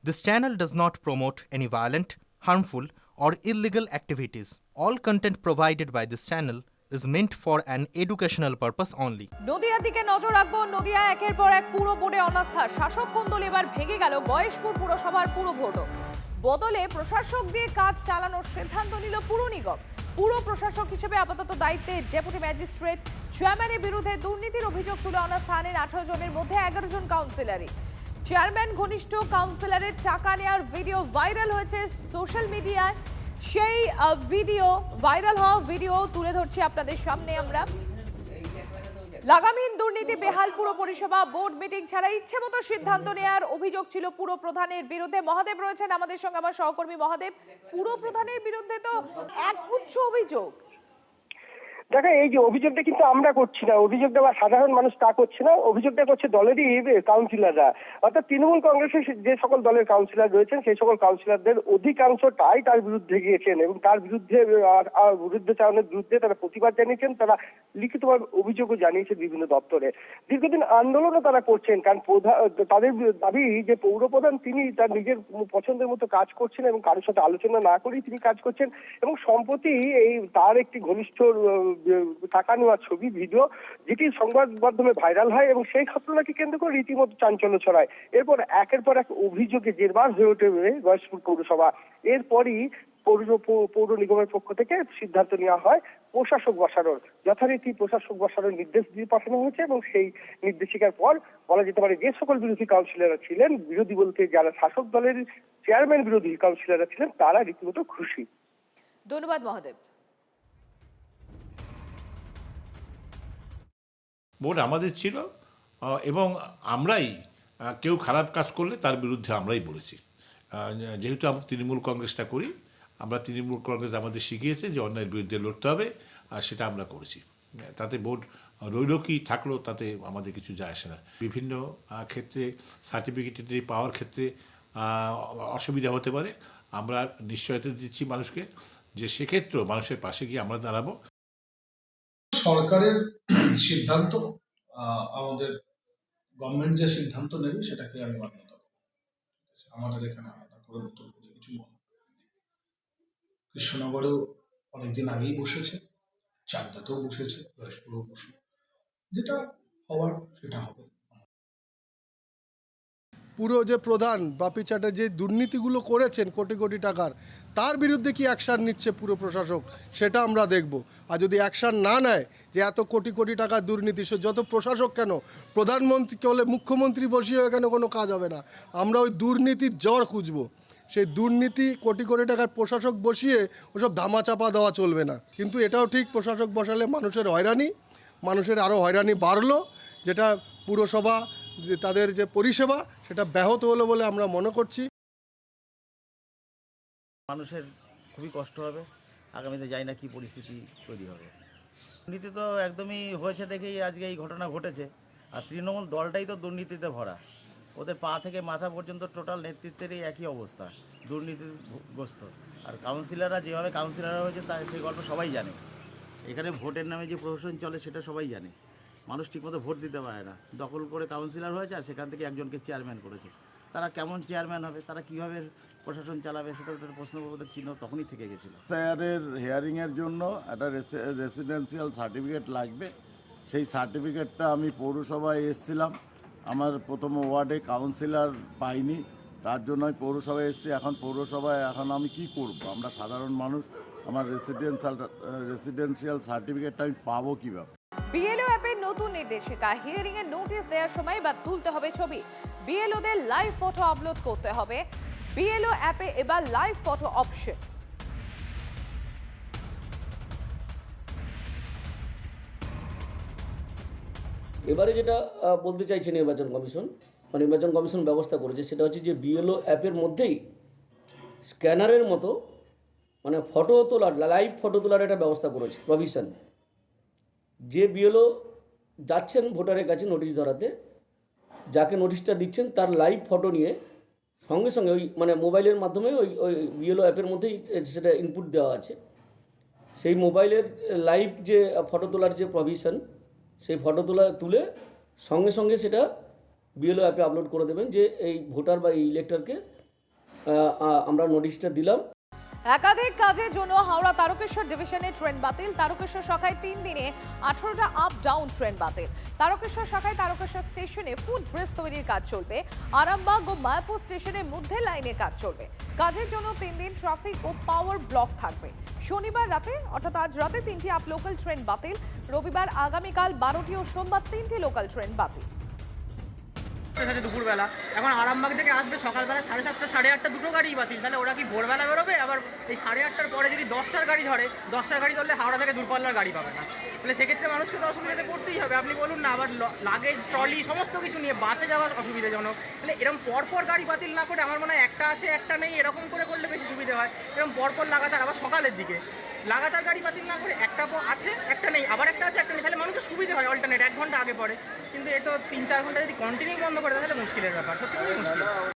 This channel does not promote any violent, harmful, or illegal activities. All content provided by this channel is meant for an educational purpose only. নদিয়ার দিকে নজর রাখবো। নদিয়া একের পর এক পুরো বোর্ডে অনাস্থা। শাসক কোন্দল এবার ভেঙে গেল গয়েশপুর পুরসভার পুরো ভোটও। বদলে প্রশাসক দিয়ে কাজ চালানোর সিদ্ধান্ত নিল পুর নিগম। পুর প্রশাসক হিসেবে আপাতত দায়িত্বে ডেপুটি ম্যাজিস্ট্রেট। চেয়ারম্যানের বিরুদ্ধে দুর্নীতির অভিযোগ তুলে অনাস্থানের 18 জনের মধ্যে 11 জন কাউন্সিলরই। চেয়ারম্যান ঘনিষ্ঠ কাউন্সিলরের টাকা নেওয়ার ভিডিও ভাইরাল হয়েছে সোশ্যাল মিডিয়ায়। সেই ভিডিও ভাইরাল হওয়া ভিডিও তুলে ধরছি আপনাদের সামনে আমরা। লাগামহীন দুর্নীতি, বেহাল পুর পরিষেবা, বোর্ড মিটিং ছাড়া ইচ্ছে মতো সিদ্ধান্ত নেওয়ার অভিযোগ ছিল পুর প্রধানের বিরুদ্ধে। মহাদেব রয়েছেন আমাদের সঙ্গে, আমার সহকর্মী মহাদেব। পুর প্রধানের বিরুদ্ধে তো একগুচ্ছ অভিযোগ। দেখো, এই যে অভিযোগটা কিন্তু আমরা করছি না, অভিযোগটা বা সাধারণ মানুষ তা করছে না, অভিযোগটা করছে দলেরই কাউন্সিলররা। অর্থাৎ তৃণমূল কংগ্রেসের যে সকল দলের কাউন্সিলর রয়েছেন সেই সকল কাউন্সিলরদের অধিকাংশটাই তার বিরুদ্ধে গিয়েছেন এবং তার বিরুদ্ধে বিরুদ্ধচারণের বিরুদ্ধে তারা প্রতিবাদ জানিয়েছেন। তারা লিখিতভাবে অভিযোগও জানিয়েছেন বিভিন্ন দপ্তরে। দীর্ঘদিন আন্দোলনও তারা করছেন, কারণ তাদের দাবি যে পৌরপ্রধান তিনি তার নিজের পছন্দের মতো কাজ করছেন এবং কারোর সাথে আলোচনা না করেই তিনি কাজ করছেন। এবং সম্প্রতি এই তার একটি ঘনিষ্ঠ টাকা নেওয়ার ছবি ভিডিও যেটি সংবাদ মাধ্যমে ভাইরাল হয় এবং সেই ঘটনাকে কেন্দ্র করে রীতিমতো চাঞ্চল্য ছড়ায়। এরপর একের পর এক অভিযোগে জেরবার হয়ে ওঠে গয়েশপুর পৌরসভা। এরপরই পৌর নিগমের পক্ষ থেকে সিদ্ধান্ত নেওয়া হয় প্রশাসক বসানোর। যথারীতি প্রশাসক বসানোর নির্দেশ দিয়ে পাঠানো হয়েছে এবং সেই নির্দেশিকার পর বলা যেতে পারে যে সকল বিরোধী কাউন্সিলররা ছিলেন, বিরোধী বলতে যারা শাসক দলের চেয়ারম্যান বিরোধী কাউন্সিলররা ছিলেন, তারা রীতিমতো খুশি। ধন্যবাদ মহাদেব। বোর্ড আমাদের ছিল এবং আমরাই কেউ খারাপ কাজ করলে তার বিরুদ্ধে আমরাই বলেছি। যেহেতু আমরা তৃণমূল কংগ্রেসটা করি, আমরা তৃণমূল কংগ্রেস আমাদের শিখিয়েছে যে অন্যায়ের বিরুদ্ধে লড়তে হবে, আর সেটা আমরা করেছি। তাতে বোর্ড রইল কি থাকলো তাতে আমাদের কিছু যায় আসে না। বিভিন্ন ক্ষেত্রে সার্টিফিকেট পাওয়ার ক্ষেত্রে অসুবিধা হতে পারে। আমরা নিশ্চয়তা দিচ্ছি মানুষকে যে সেক্ষেত্রেও মানুষের পাশে গিয়ে আমরা দাঁড়াবো। সরকারের সিদ্ধান্ত, আমাদের গভর্নমেন্ট যে সিদ্ধান্ত নেবে সেটাকে আমি মান্যতা করব। আমাদের এখানে আলাদা করে নতুন করে কিছু বলা। কৃষ্ণনগরেও অনেকদিন আগেই বসেছে, চাকদাতেও বসেছে, গয়েশপুরেও বসে, যেটা হওয়ার সেটা হবে। পুরো যে প্রধান বাপি চ্যাটার্জি যে দুর্নীতিগুলো করেছেন কোটি কোটি টাকার, তার বিরুদ্ধে কি অ্যাকশান নিচ্ছে পুরো প্রশাসক সেটা আমরা দেখব। আর যদি অ্যাকশান না নেয়, যে এত কোটি কোটি টাকার দুর্নীতি, সে যত প্রশাসক কেন, প্রধানমন্ত্রীকে হলে মুখ্যমন্ত্রী বসিয়ে এখানে কোনো কাজ হবে না। আমরা ওই দুর্নীতির জড় খুঁজব। সেই দুর্নীতি কোটি কোটি টাকার প্রশাসক বসিয়ে ওসব ধামাচাপা দেওয়া চলবে না। কিন্তু এটাও ঠিক, প্রশাসক বসালে মানুষের হয়রানি, মানুষের আরও হয়রানি বাড়লো, যেটা পুরসভা যে তাদের যে পরিষেবা সেটা ব্যাহত হলো বলে আমরা মনে করছি। মানুষের খুবই কষ্ট হবে, আগামীতে জানি না কী পরিস্থিতি তৈরি হবে। দুর্নীতি তো একদমই হয়েছে দেখেই আজকে এই ঘটনা ঘটেছে। আর তৃণমূল দলটাই তো দুর্নীতিতে ভরা, ওদের পা থেকে মাথা পর্যন্ত টোটাল নেতৃত্বেরই একই অবস্থা, দুর্নীতিগ্রস্ত। আর কাউন্সিলররা যেভাবে কাউন্সিলররা হয়েছে তা সেই গল্প সবাই জানে। এখানে ভোটের নামে যে প্রশাসন চলে সেটা সবাই জানে। মানুষ ঠিকমতো ভোট দিতে পারে না, দখল করে কাউন্সিলর হয়েছে আর সেখান থেকে একজনকে চেয়ারম্যান করেছে। তারা কেমন চেয়ারম্যান হবে, তারা কীভাবে প্রশাসন চালাবে, সেটা একটা প্রশ্নবোধক চিহ্ন তখনই থেকে গেছিলো। এসআইআরের হিয়ারিংয়ের জন্য একটা রেসিডেন্সিয়াল সার্টিফিকেট লাগবে। সেই সার্টিফিকেটটা আমি পৌরসভায় এসেছিলাম, আমার প্রথম ওয়ার্ডে কাউন্সিলর পাইনি, তার জন্য আমি পৌরসভায় এসেছি। এখন পৌরসভায় আমি কি করব? আমরা সাধারণ মানুষ, আমার রেসিডেন্সিয়াল সার্টিফিকেটটা আমি পাবো কীভাবে? বিএলও অ্যাপের নতুন নির্দেশিকা, হিয়ারিং এর নোটিশ দেওয়ার সময় বা তুলতে হবে ছবি, বিএলওদের লাইভ ফটো আপলোড করতে হবে। বিএলও অ্যাপে এবার লাইভ ফটো অপশন। এবারে যেটা বলতে চাইছে নির্বাচন কমিশন বা নির্বাচন কমিশন ব্যবস্থা করেছে সেটা হচ্ছে যে বিএলও অ্যাপের মধ্যেই স্ক্যানারের মতো মানে ফটো তোলার, লাইভ ফটো তোলার একটা ব্যবস্থা করেছে প্রভিশন। যে বিএলও যাচ্ছেন ভোটারের কাছে নোটিশ ধরাতে, যাকে নোটিশটা দিচ্ছেন তার লাইভ ফটো নিয়ে সঙ্গে সঙ্গে ওই মানে মোবাইলের মাধ্যমে ওই বিএলও অ্যাপের মধ্যেই সেটা ইনপুট দেওয়া আছে। সেই মোবাইলের লাইভ যে ফটো তোলার যে প্রভিশন, সেই ফটো তুলে সঙ্গে সঙ্গে সেটা বিএলও অ্যাপে আপলোড করে দেবেন যে এই ভোটার বা এই ইলেক্টরকে আমরা নোটিশটা দিলাম। একাধিক কাজের জন্য হাওড়া তারকেশ্বর ডিভিশনে ট্রেন বাতিল। তারকেশ্বর শাখায় 3 দিনে 18টা আপ ডাউন ট্রেন বাতিল। তারকেশ্বর শাখায় তারকেশ্বর স্টেশনে ফুট ব্রিজ তৈরির কাজ চলবে। আরামবাগ ও মায়াপুর স্টেশনের মধ্যে লাইনে কাজ চলবে। কাজের জন্য 3 দিন ট্রাফিক ও পাওয়ার ব্লক থাকবে। শনিবার রাতে অর্থাৎ আজ রাতে 3টি আপ লোকাল ট্রেন বাতিল। রবিবার আগামীকাল 12টি ও সোমবার 3টি লোকাল ট্রেন বাতিল। দুপুরবেলা এখন আরামবাগ থেকে আসবে সকালবেলা 7:30 8:30 দুটো গাড়ি বাতিল, তাহলে ওরা কি ভোরবেলা বেরোবে? আবার এই 8:30টার পরে যদি 10টার গাড়ি ধরে, 10টার গাড়ি ধরলে হাওড়া থেকে দূরপাল্লার গাড়ি পাবে না, তাহলে সেক্ষেত্রে মানুষকে তো অসুবিধাতে পড়তেই হবে। আপনি বলুন না, আবার লাগেজ ট্রলি সমস্ত কিছু নিয়ে বাসে যাওয়ার অসুবিধাজনক। তাহলে এরকম পরপর গাড়ি বাতিল না করে আমার মনে হয় একটা আছে একটা নেই এরকম করে করলে বেশি সুবিধা হয়। এরকম পরপর লাগাতার আবার সকালের দিকে লাগাতার গাড়ি বাতিল না করে একটা আছে একটা নেই, আবার একটা আছে একটা নেই, তাহলে মানুষের সুবিধা হয় অল্টারনেট 1 ঘন্টা আগে পরে। কিন্তু এ তো 3-4 ঘন্টা যদি কন্টিনিউ বন্ধ করে তাহলে মুশকিলের ব্যাপার, সত্যি মুশকিল।